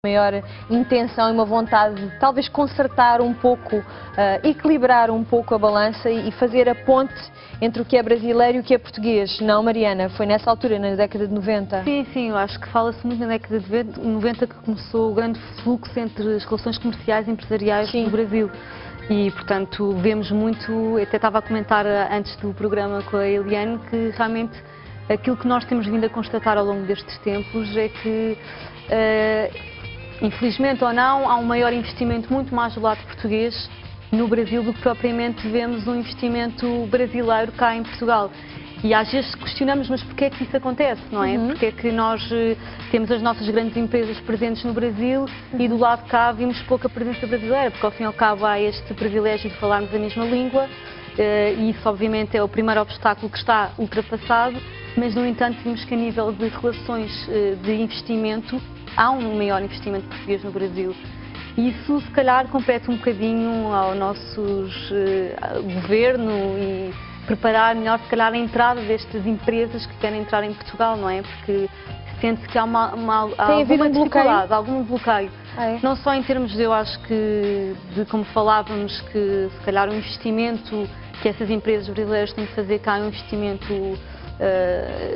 maior intenção e uma vontade de talvez consertar um pouco, equilibrar um pouco a balança e fazer a ponte entre o que é brasileiro e o que é português. Não, Mariana? Foi nessa altura, na década de 90? Sim, eu acho que fala-se muito na década de 90 que começou o grande fluxo entre as relações comerciais e empresariais no Brasil. E, portanto, vemos muito, até estava a comentar antes do programa com a Eliane, que realmente aquilo que nós temos vindo a constatar ao longo destes tempos é que, infelizmente ou não, há um maior investimento muito mais do lado português no Brasil do que propriamente vemos um investimento brasileiro cá em Portugal. E às vezes questionamos, mas porquê é que isso acontece, não é? Porque é que nós temos as nossas grandes empresas presentes no Brasil e do lado de cá vimos pouca presença brasileira, porque ao fim e ao cabo há este privilégio de falarmos a mesma língua e isso obviamente é o primeiro obstáculo que está ultrapassado, mas no entanto vimos que a nível de relações de investimento há um maior investimento português no Brasil. Isso se calhar compete um bocadinho ao nosso governo e preparar melhor, se calhar, a entrada destas empresas que querem entrar em Portugal, não é? Porque sente-se que há alguma dificuldade, algum bloqueio. Não só em termos de, eu acho que, de como falávamos, que se calhar o investimento que essas empresas brasileiras têm que fazer cá é um investimento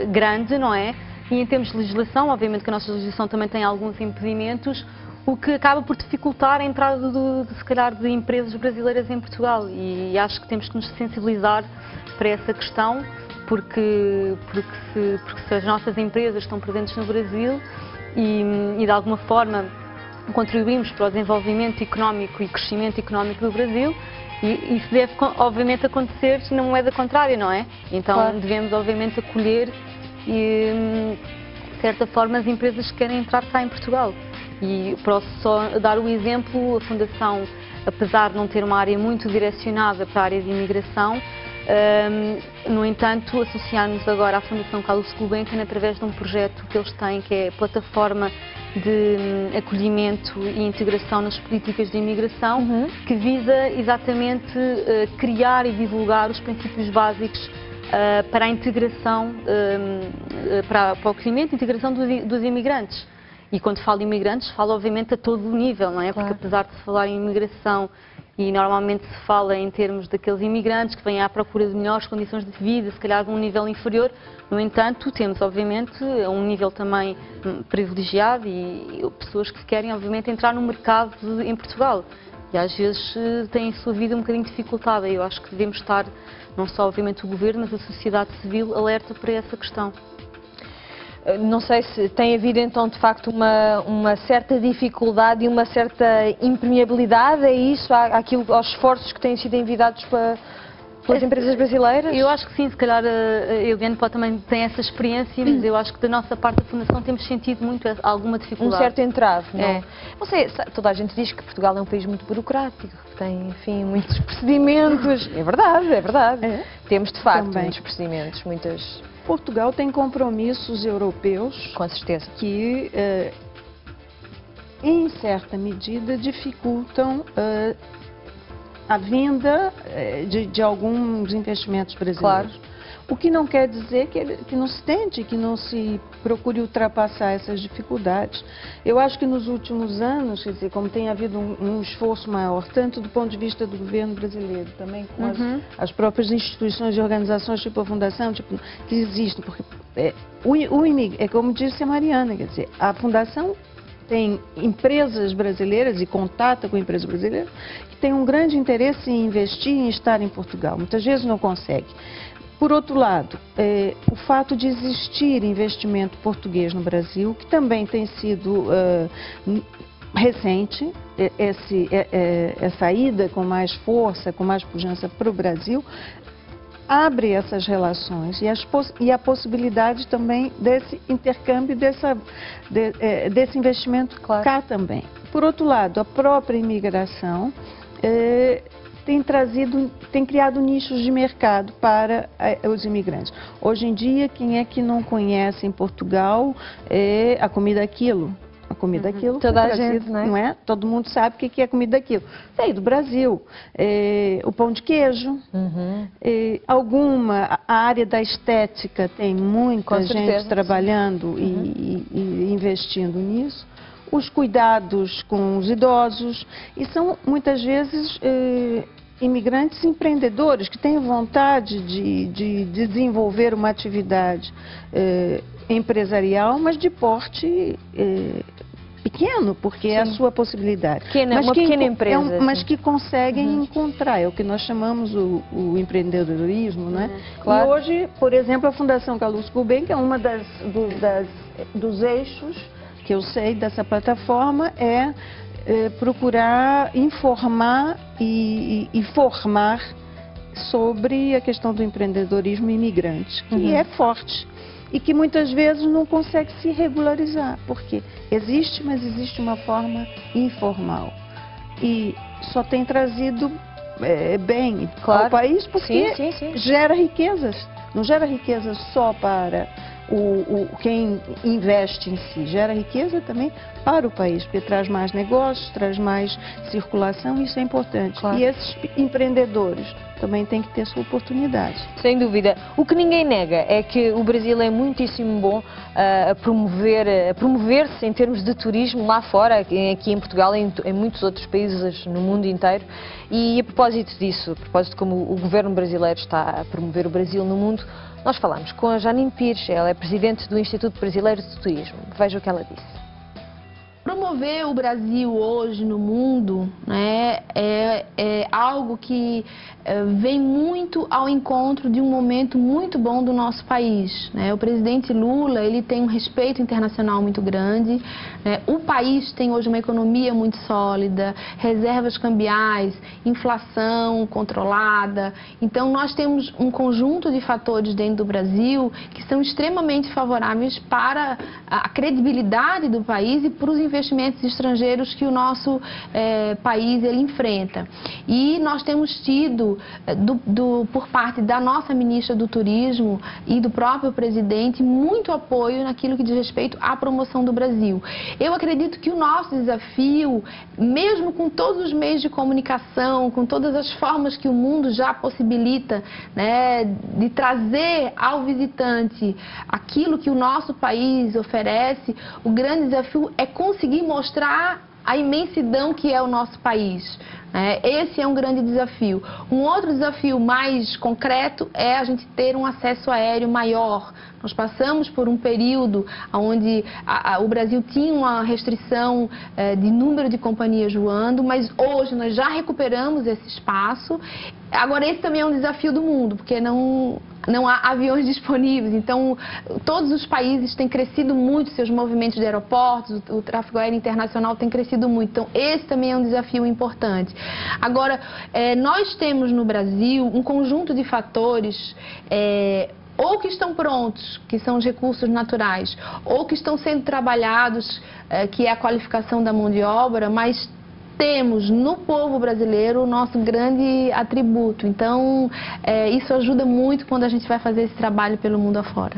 grande, não é? E em termos de legislação, obviamente que a nossa legislação também tem alguns impedimentos, o que acaba por dificultar a entrada se calhar, de empresas brasileiras em Portugal. E acho que temos que nos sensibilizar para essa questão, porque se as nossas empresas estão presentes no Brasil e de alguma forma contribuímos para o desenvolvimento económico e crescimento económico do Brasil, e isso deve obviamente acontecer na moeda contrária, não é? Então devemos obviamente acolher e, de certa forma, as empresas que querem entrar cá em Portugal. E para só dar o exemplo, a Fundação, apesar de não ter uma área muito direcionada para a área de imigração, no entanto, associar-nos agora à Fundação Carlos Gulbenkian através de um projeto que eles têm, que é a Plataforma de Acolhimento e Integração nas Políticas de Imigração, que visa exatamente criar e divulgar os princípios básicos para a integração, para o acolhimento e integração dos imigrantes. E quando falo de imigrantes, falo obviamente a todo o nível, não é? Porque apesar de se falar em imigração e normalmente se fala em termos daqueles imigrantes que vêm à procura de melhores condições de vida, se calhar de um nível inferior, no entanto, temos obviamente um nível também privilegiado e pessoas que querem obviamente entrar no mercado em Portugal. E às vezes têm a sua vida um bocadinho dificultada e eu acho que devemos estar, não só obviamente o Governo, mas a sociedade civil alerta para essa questão. Não sei se tem havido então de facto uma certa dificuldade e uma certa impermeabilidade a isso, aos esforços que têm sido envidados pelas empresas brasileiras? Eu acho que sim, se calhar a Eliane também tem essa experiência, mas eu acho que da nossa parte da Fundação temos sentido muito alguma dificuldade. Um certo entrave, não? Não sei, toda a gente diz que Portugal é um país muito burocrático, que tem, enfim, muitos procedimentos. É verdade, é verdade. Temos de facto muitos procedimentos, muitas... Portugal tem compromissos europeus, com certeza, que em certa medida dificultam a vinda de alguns investimentos brasileiros. Claro. O que não quer dizer que não se tente, que não se procure ultrapassar essas dificuldades. Eu acho que nos últimos anos, quer dizer, como tem havido um esforço maior, tanto do ponto de vista do governo brasileiro, também com as próprias instituições e organizações, tipo a Fundação, que existem, porque é como disse a Mariana, quer dizer, a Fundação tem empresas brasileiras e contata com empresas brasileiras que têm um grande interesse em investir, em estar em Portugal. Muitas vezes não consegue. Por outro lado, o fato de existir investimento português no Brasil, que também tem sido recente, essa ida com mais força, com mais pujança para o Brasil, abre essas relações e a possibilidade também desse intercâmbio, desse investimento cá também. Por outro lado, a própria imigração tem criado nichos de mercado para os imigrantes. Hoje em dia, quem é que não conhece em Portugal a comida aquilo? A comida aquilo. Toda a gente, não é? Todo mundo sabe o que é comida aquilo. Veio do Brasil. O pão de queijo. A área da estética tem muita gente trabalhando e investindo nisso. os cuidados com os idosos, e são muitas vezes imigrantes empreendedores que têm vontade de desenvolver uma atividade empresarial, mas de porte pequeno, porque é a sua possibilidade. Uma pequena empresa. Mas que conseguem encontrar, é o que nós chamamos o empreendedorismo, né? Claro. E hoje, por exemplo, a Fundação Carlos Gulbenkian, que é uma dos eixos que eu sei dessa plataforma, procurar informar e formar sobre a questão do empreendedorismo imigrante, que é forte e que muitas vezes não consegue se regularizar, porque existe, mas existe uma forma informal. E só tem trazido bem ao país porque gera riquezas. Não gera riquezas só para quem investe em si, gera riqueza também para o país, porque traz mais negócios, traz mais circulação, isso é importante. Claro. E esses empreendedores também têm que ter sua oportunidade. Sem dúvida. O que ninguém nega é que o Brasil é muitíssimo bom a promover-se em termos de turismo lá fora, aqui em Portugal e em muitos outros países no mundo inteiro. E a propósito disso, a propósito de como o governo brasileiro está a promover o Brasil no mundo, nós falamos com a Janine Pires, ela é presidente do Instituto Brasileiro de Turismo. Veja o que ela disse. Promover o Brasil hoje no mundo, né, é algo que vem muito ao encontro de um momento muito bom do nosso país, né? O presidente Lula, ele tem um respeito internacional muito grande, né? O país tem hoje uma economia muito sólida, reservas cambiais, inflação controlada. Então nós temos um conjunto de fatores dentro do Brasil que são extremamente favoráveis para a credibilidade do país e para os investimentos estrangeiros que o nosso país ele enfrenta. E nós temos tido, por parte da nossa ministra do Turismo e do próprio presidente, muito apoio naquilo que diz respeito à promoção do Brasil. Eu acredito que o nosso desafio, mesmo com todos os meios de comunicação, com todas as formas que o mundo já possibilita, né, de trazer ao visitante aquilo que o nosso país oferece, o grande desafio é conseguir mostrar a imensidão que é o nosso país. Esse é um grande desafio. Um outro desafio mais concreto é a gente ter um acesso aéreo maior. Nós passamos por um período onde o Brasil tinha uma restrição de número de companhias voando, mas hoje nós já recuperamos esse espaço. Agora, esse também é um desafio do mundo, porque não há aviões disponíveis. Então, todos os países têm crescido muito seus movimentos de aeroportos, o tráfego aéreo internacional tem crescido muito. Então, esse também é um desafio importante. Agora, nós temos no Brasil um conjunto de fatores ou que estão prontos, que são os recursos naturais, ou que estão sendo trabalhados, que é a qualificação da mão de obra, mas temos no povo brasileiro o nosso grande atributo. Então, isso ajuda muito quando a gente vai fazer esse trabalho pelo mundo afora.